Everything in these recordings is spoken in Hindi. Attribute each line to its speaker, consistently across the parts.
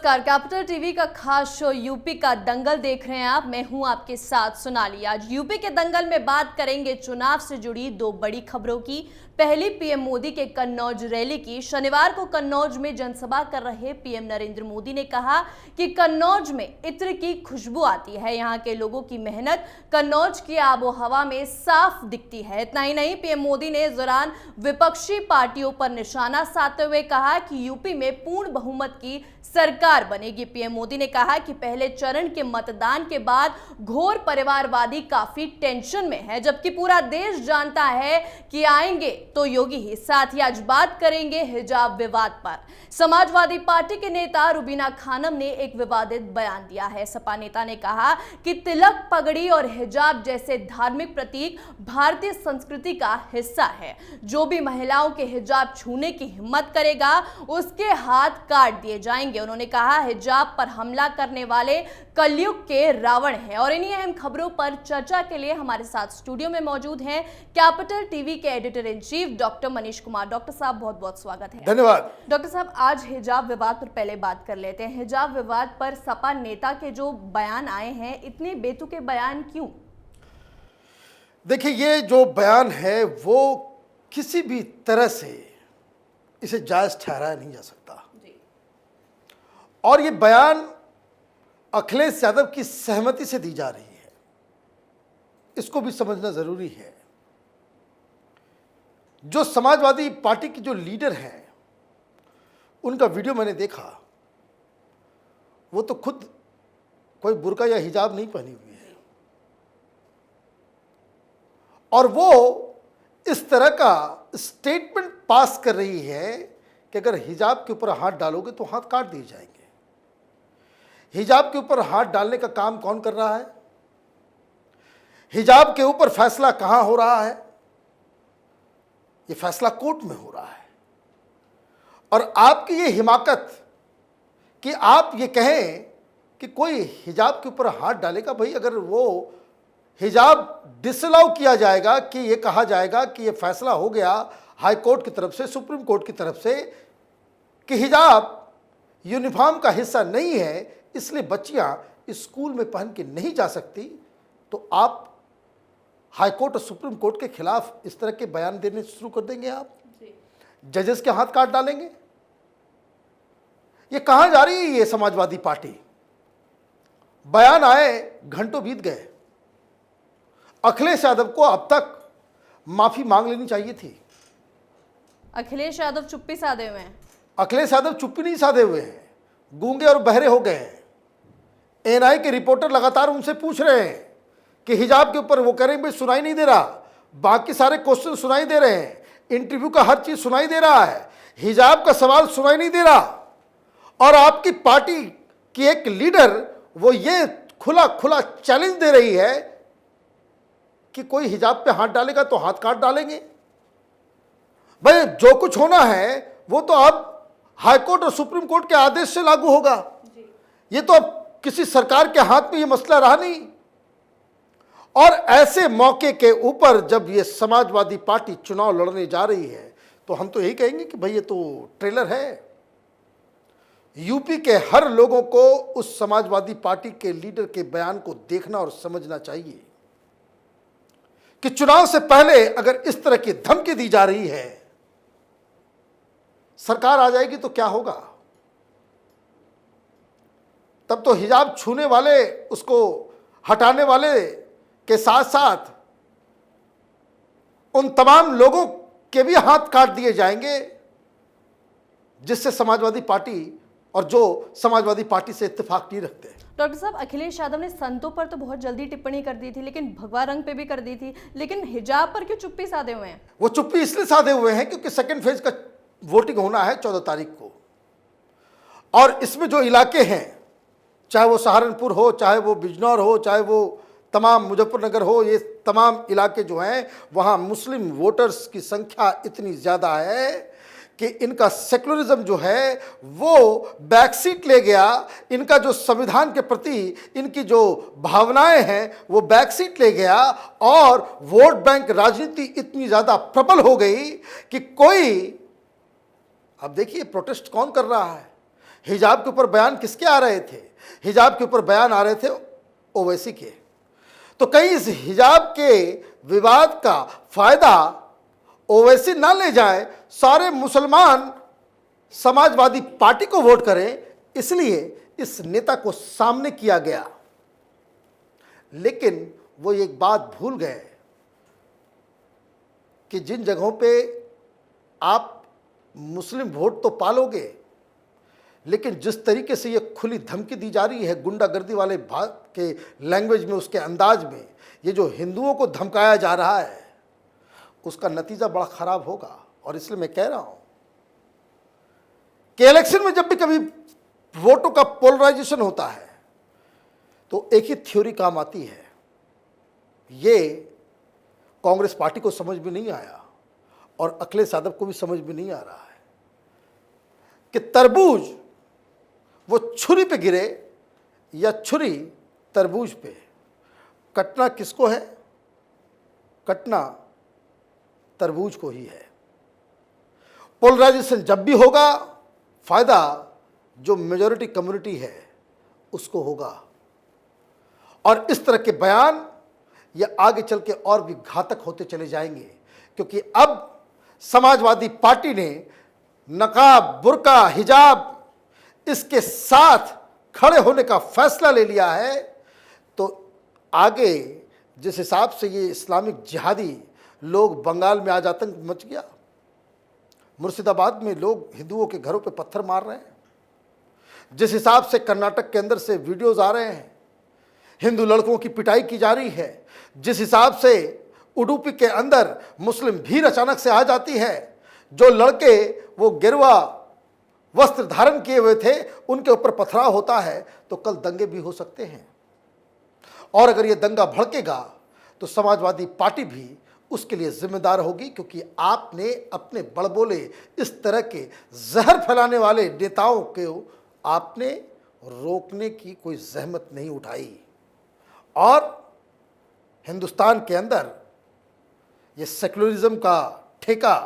Speaker 1: नमस्कार, कैपिटल टीवी का खास शो यूपी का दंगल देख रहे हैं आप। मैं हूं आपके साथ सोनाली। आज यूपी के दंगल में बात करेंगे चुनाव से जुड़ी दो बड़ी खबरों की। पहली, पीएम मोदी के कन्नौज रैली की। शनिवार को कन्नौज में जनसभा कर रहे पीएम नरेंद्र मोदी ने कहा कि कन्नौज में इत्र की खुशबू आती है। यहां के लोगों की मेहनत कन्नौज की आबो हवा में साफ दिखती है। इतना ही नहीं, पीएम मोदी ने इस दौरान विपक्षी पार्टियों पर निशाना साधते हुए कहा कि यूपी में पूर्ण बहुमत की सरकार बनेगी। पीएम मोदी ने कहा कि पहले चरण के मतदान के बाद घोर परिवारवादी काफी टेंशन में है, जबकि पूरा देश जानता है कि आएंगे तो योगी ही। साथ ही आज बात करेंगे हिजाब विवाद पर। समाजवादी पार्टी के नेता रुबीना खानम ने एक विवादित बयान दिया है। सपा नेता ने कहा कि तिलक, पगड़ी और हिजाब जैसे धार्मिक प्रतीक भारतीय संस्कृति का हिस्सा है। जो भी महिलाओं के हिजाब छूने की हिम्मत करेगा उसके हाथ काट दिए जाएंगे। उन्होंने कहा हिजाब पर हमला करने वाले कलयुग के रावण हैं। और इन्हीं अहम खबरों पर चर्चा के लिए हमारे साथ स्टूडियो में मौजूद हैं कैपिटल टीवी के editor in chief doctor Manish Kumar. Doctor साहब, बहुत बहुत स्वागत है।
Speaker 2: धन्यवाद।
Speaker 1: डॉक्टर साहब, आज हिजाब विवाद पर पहले बात कर लेते हैं। हिजाब विवाद पर सपा नेता के जो बयान आए हैं, इतने बेतुके बयान क्यों?
Speaker 2: देखिए, ये जो बयान है वो किसी भी तरह से इसे जायज ठहराया नहीं जा सकता। और ये बयान अखिलेश यादव की सहमति से दी जा रही है, इसको भी समझना जरूरी है। जो समाजवादी पार्टी की जो लीडर हैं, उनका वीडियो मैंने देखा, वो तो खुद कोई बुर्का या हिजाब नहीं पहनी हुई है, और वो इस तरह का स्टेटमेंट पास कर रही है कि अगर हिजाब के ऊपर हाथ डालोगे तो हाथ काट दिए जाएंगे। हिजाब के ऊपर हाथ डालने का काम कौन कर रहा है? हिजाब के ऊपर फैसला कहां हो रहा है? यह फैसला कोर्ट में हो रहा है। और आपकी ये हिमाकत कि आप ये कहें कि कोई हिजाब के ऊपर हाथ डालेगा, भाई अगर वो हिजाब डिसअलाउ किया जाएगा, कि ये कहा जाएगा कि ये फैसला हो गया हाई कोर्ट की तरफ से, सुप्रीम कोर्ट की तरफ से, कि हिजाब यूनिफॉर्म का हिस्सा नहीं है, इसलिए बच्चियां स्कूल में पहन के नहीं जा सकती, तो आप हाई कोर्ट और सुप्रीम कोर्ट के खिलाफ इस तरह के बयान देने शुरू कर देंगे। आप जजेस के हाथ काट डालेंगे। ये कहां जा रही है ये समाजवादी पार्टी? बयान आए, घंटों बीत गए। अखिलेश यादव को अब तक माफी मांग लेनी चाहिए थी।
Speaker 1: अखिलेश यादव चुप्पी साधे हुए हैं।
Speaker 2: अखिलेश यादव चुप्पी नहीं साधे हुए हैं, गूंगे और बहरे हो गए हैं। एएनआई के रिपोर्टर लगातार उनसे पूछ रहे हैं कि हिजाब के ऊपर, वो कह रहे हैं भाई सुनाई नहीं दे रहा, बाकी सारे क्वेश्चन सुनाई दे रहे हैं, इंटरव्यू का हर चीज सुनाई दे रहा है, हिजाब का सवाल सुनाई नहीं दे रहा। और आपकी पार्टी की एक लीडर वो ये खुला खुला चैलेंज दे रही है कि कोई हिजाब पे हाथ डालेगा तो हाथ काट डालेंगे। भाई जो कुछ होना है वो तो अब हाई कोर्ट और सुप्रीम कोर्ट के आदेश से लागू होगा। ये तो अब किसी सरकार के हाथ में ये मसला रहा नहीं। और ऐसे मौके के ऊपर जब ये समाजवादी पार्टी चुनाव लड़ने जा रही है, तो हम तो यही कहेंगे कि भाई ये तो ट्रेलर है। यूपी के हर लोगों को उस समाजवादी पार्टी के लीडर के बयान को देखना और समझना चाहिए कि चुनाव से पहले अगर इस तरह की धमकी दी जा रही है, सरकार आ जाएगी तो क्या होगा? तब तो हिजाब छूने वाले, उसको हटाने वाले के साथ साथ उन तमाम लोगों के भी हाथ काट दिए जाएंगे जिससे समाजवादी पार्टी और जो समाजवादी पार्टी से इत्तेफाक नहीं रखते।
Speaker 1: डॉक्टर साहब, अखिलेश यादव ने संतों पर तो बहुत जल्दी टिप्पणी कर दी थी, लेकिन भगवा रंग पे भी कर दी थी, लेकिन हिजाब पर क्यों चुप्पी साधे हुए हैं?
Speaker 2: वो चुप्पी इसलिए साधे हुए हैं क्योंकि सेकंड फेज का वोटिंग होना है 14 तारीख को। और इसमें जो इलाके हैं, चाहे वो सहारनपुर हो, चाहे वो बिजनौर हो, चाहे वो तमाम मुजफ्फरनगर हो, ये तमाम इलाके जो हैं, वहाँ मुस्लिम वोटर्स की संख्या इतनी ज़्यादा है कि इनका सेकुलरिज्म जो है वो बैकसीट ले गया। इनका जो संविधान के प्रति इनकी जो भावनाएं हैं वो बैकसीट ले गया, और वोट बैंक राजनीति इतनी ज़्यादा प्रबल हो गई कि कोई, अब देखिए प्रोटेस्ट कौन कर रहा है? हिजाब के ऊपर बयान किसके आ रहे थे? हिजाब के ऊपर बयान आ रहे थे ओवैसी के। तो कहीं इस हिजाब के विवाद का फायदा ओवैसी ना ले जाए, सारे मुसलमान समाजवादी पार्टी को वोट करें, इसलिए इस नेता को सामने किया गया। लेकिन वो एक बात भूल गए कि जिन जगहों पे आप मुस्लिम वोट तो पालोगे, लेकिन जिस तरीके से ये खुली धमकी दी जा रही है गुंडागर्दी वाले भाग के लैंग्वेज में, उसके अंदाज में, ये जो हिंदुओं को धमकाया जा रहा है, उसका नतीजा बड़ा खराब होगा। और इसलिए मैं कह रहा हूं कि इलेक्शन में जब भी कभी वोटों का पोलराइजेशन होता है तो एक ही थ्योरी काम आती है। ये कांग्रेस पार्टी को समझ में नहीं आया और अखिलेश यादव को भी समझ में नहीं आ रहा है कि तरबूज वो छुरी पे गिरे या छुरी तरबूज पे, कटना किसको है? कटना तरबूज को ही है। पोलराइजेशन जब भी होगा, फायदा जो मेजॉरिटी कम्युनिटी है उसको होगा। और इस तरह के बयान ये आगे चल के और भी घातक होते चले जाएंगे, क्योंकि अब समाजवादी पार्टी ने नकाब, बुर्का, हिजाब इसके साथ खड़े होने का फैसला ले लिया है। तो आगे जिस हिसाब से ये इस्लामिक जिहादी लोग बंगाल में आज आतंक मच गया, मुर्शिदाबाद में लोग हिंदुओं के घरों पे पत्थर मार रहे हैं, जिस हिसाब से कर्नाटक के अंदर से वीडियोस आ रहे हैं, हिंदू लड़कों की पिटाई की जा रही है, जिस हिसाब से उडुपी के अंदर मुस्लिम भीड़ अचानक से आ जाती है, जो लड़के वो गिरवा वस्त्र धारण किए हुए थे उनके ऊपर पथराव होता है, तो कल दंगे भी हो सकते हैं। और अगर ये दंगा भड़केगा तो समाजवादी पार्टी भी उसके लिए जिम्मेदार होगी, क्योंकि आपने अपने बड़बोले इस तरह के जहर फैलाने वाले नेताओं को आपने रोकने की कोई जहमत नहीं उठाई। और हिंदुस्तान के अंदर ये सेक्युलरिज्म का ठेका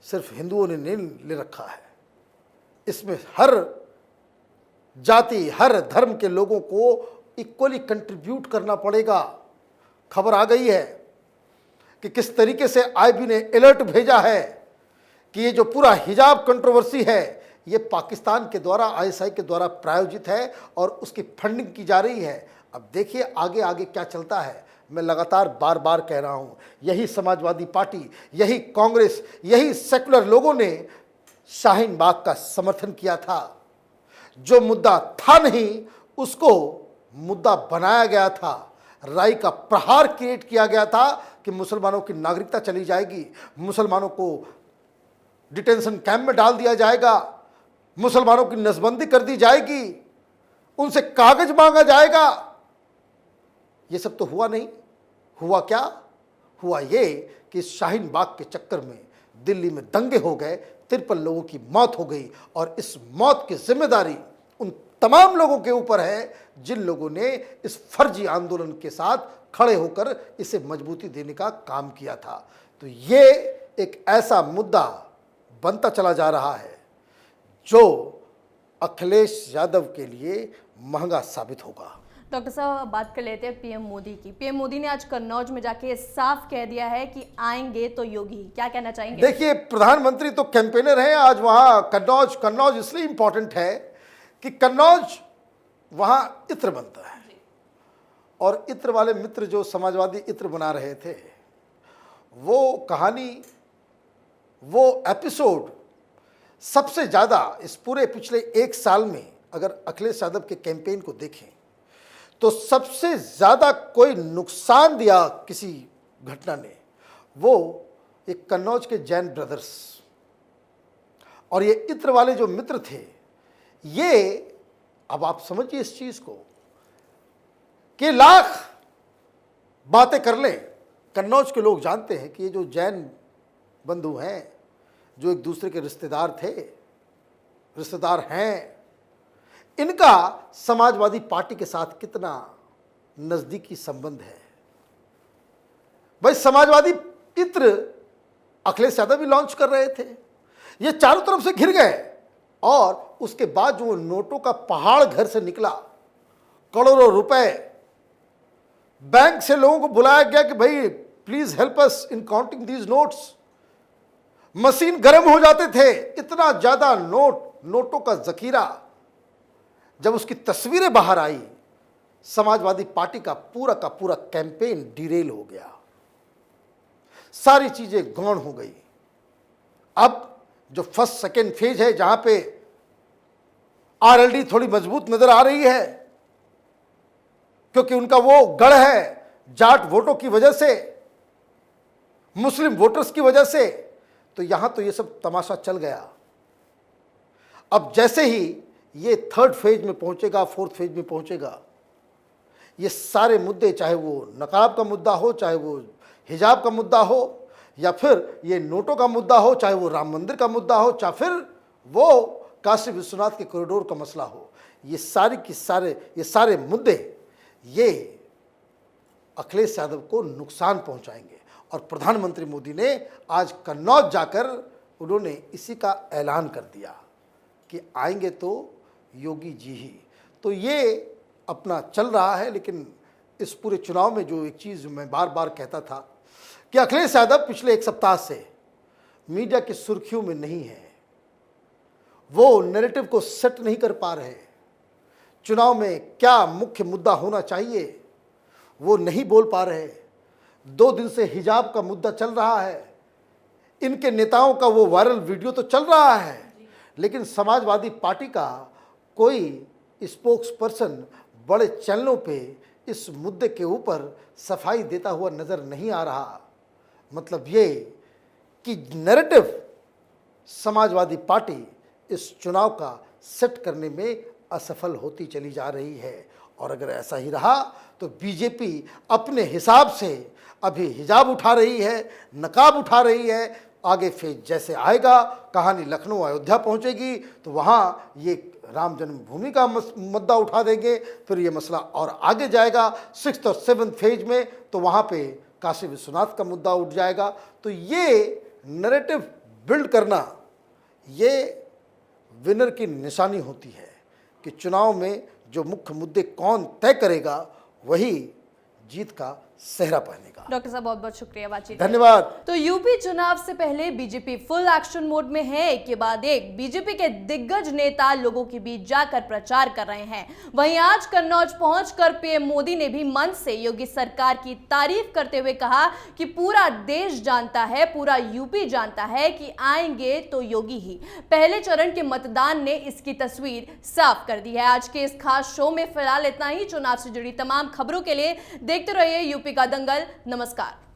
Speaker 2: सिर्फ हिंदुओं ने नहीं ले रखा है, इसमें हर जाति, हर धर्म के लोगों को इक्वली कंट्रीब्यूट करना पड़ेगा। खबर आ गई है कि किस तरीके से आईबी ने अलर्ट भेजा है कि ये जो पूरा हिजाब कंट्रोवर्सी है ये पाकिस्तान के द्वारा, आईएसआई के द्वारा प्रायोजित है और उसकी फंडिंग की जा रही है। अब देखिए आगे आगे क्या चलता है। मैं लगातार बार बार कह रहा हूँ, यही समाजवादी पार्टी, यही कांग्रेस, यही सेकुलर लोगों ने शाहीन बाग का समर्थन किया था। जो मुद्दा था नहीं उसको मुद्दा बनाया गया था, राय का प्रहार क्रिएट किया गया था कि मुसलमानों की नागरिकता चली जाएगी, मुसलमानों को डिटेंशन कैंप में डाल दिया जाएगा, मुसलमानों की नसबंदी कर दी जाएगी, उनसे कागज मांगा जाएगा। ये सब तो हुआ नहीं। हुआ क्या? हुआ ये कि शाहीन बाग के चक्कर में दिल्ली में दंगे हो गए, 53 लोगों की मौत हो गई और इस मौत की जिम्मेदारी उन तमाम लोगों के ऊपर है जिन लोगों ने इस फर्जी आंदोलन के साथ खड़े होकर इसे मजबूती देने का काम किया था। तो ये एक ऐसा मुद्दा बनता चला जा रहा है जो अखिलेश यादव के लिए महंगा साबित होगा।
Speaker 1: डॉक्टर साहब, बात कर लेते हैं पीएम मोदी की। पीएम मोदी ने आज कन्नौज में जाके साफ कह दिया है कि आएंगे तो योगी। क्या कहना चाहेंगे?
Speaker 2: देखिए, प्रधानमंत्री तो कैंपेनर हैं आज वहां कन्नौज इसलिए इंपॉर्टेंट है कि कन्नौज वहां इत्र बनता है और इत्र वाले मित्र जो समाजवादी इत्र बना रहे थे, वो कहानी, वो एपिसोड सबसे ज़्यादा इस पूरे पिछले 1 साल में अगर अखिलेश यादव के कैंपेन को देखें तो सबसे ज़्यादा कोई नुकसान दिया किसी घटना ने, वो एक कन्नौज के जैन ब्रदर्स और ये इत्र वाले जो मित्र थे। ये अब आप समझिए इस चीज़ को कि लाख बातें कर लें, कन्नौज के लोग जानते हैं कि ये जो जैन बंधु हैं, जो एक दूसरे के रिश्तेदार हैं, इनका समाजवादी पार्टी के साथ कितना नज़दीकी संबंध है। भाई, समाजवादी इत्र अखिलेश यादव भी लॉन्च कर रहे थे, ये चारों तरफ से घिर गए और उसके बाद जो नोटों का पहाड़ घर से निकला, करोड़ों रुपए, बैंक से लोगों को बुलाया गया कि भाई please help us in counting these notes. Machine गर्म हो जाते थे, इतना ज्यादा नोटों का जखीरा। जब उसकी तस्वीरें बाहर आई, समाजवादी पार्टी का पूरा कैंपेन डिरेल हो गया, सारी चीजें गौण हो गई। अब जो फर्स्ट सेकेंड फेज है, जहां पे आरएलडी थोड़ी मजबूत नजर आ रही है, क्योंकि उनका वो गढ़ है जाट वोटों की वजह से, मुस्लिम वोटर्स की वजह से, तो यहां तो ये सब तमाशा चल गया। अब जैसे ही ये थर्ड फेज में पहुंचेगा, फोर्थ फेज में पहुंचेगा, ये सारे मुद्दे, चाहे वो नकाब का मुद्दा हो, चाहे वो हिजाब का मुद्दा हो, या फिर ये नोटों का मुद्दा हो, चाहे वो राम मंदिर का मुद्दा हो, चाहे फिर वो काशी विश्वनाथ के कॉरिडोर का मसला हो, ये सारे मुद्दे ये अखिलेश यादव को नुकसान पहुंचाएंगे। और प्रधानमंत्री मोदी ने आज कन्नौज जाकर उन्होंने इसी का ऐलान कर दिया कि आएंगे तो योगी जी ही। तो ये अपना चल रहा है। लेकिन इस पूरे चुनाव में जो एक चीज़ मैं बार बार कहता था कि अखिलेश यादव पिछले एक सप्ताह से मीडिया की सुर्खियों में नहीं है, वो नैरेटिव को सेट नहीं कर पा रहे। चुनाव में क्या मुख्य मुद्दा होना चाहिए वो नहीं बोल पा रहे। 2 दिन से हिजाब का मुद्दा चल रहा है, इनके नेताओं का वो वायरल वीडियो तो चल रहा है, लेकिन समाजवादी पार्टी का कोई स्पोक्स पर्सन बड़े चैनलों पे इस मुद्दे के ऊपर सफाई देता हुआ नजर नहीं आ रहा। मतलब ये कि नैरेटिव समाजवादी पार्टी इस चुनाव का सेट करने में असफल होती चली जा रही है। और अगर ऐसा ही रहा तो बीजेपी अपने हिसाब से अभी हिजाब उठा रही है, नकाब उठा रही है। आगे फेज जैसे आएगा, कहानी लखनऊ अयोध्या पहुंचेगी तो वहाँ ये राम जन्मभूमि का मुद्दा उठा देंगे, फिर ये मसला और आगे जाएगा 6th और 7th फेज में, तो वहाँ पे काशी विश्वनाथ का मुद्दा उठ जाएगा। तो ये नैरेटिव बिल्ड करना ये विनर की निशानी होती है कि चुनाव में जो मुख्य मुद्दे कौन तय करेगा वही जीत का सेहरा पहनेगा।
Speaker 1: डॉक्टर साहब बहुत बहुत शुक्रिया बातचीत।
Speaker 2: धन्यवाद।
Speaker 1: तो यूपी चुनाव से पहले बीजेपी फुल एक्शन मोड में है। एक के बाद एक बीजेपी के दिग्गज नेता लोगों के बीच जाकर प्रचार कर रहे हैं। वहीं आज कन्नौज पहुंचकर पीएम मोदी ने भी मंच से योगी सरकार की तारीफ करते हुए कहा कि पूरा देश जानता है, पूरा यूपी जानता है कि आएंगे तो योगी ही। पहले चरण के मतदान ने इसकी तस्वीर साफ कर दी है। आज के इस खास शो में फिलहाल इतना ही। चुनाव से जुड़ी तमाम खबरों के लिए देखते रहिए यूपी का दंगल। नमस्कार।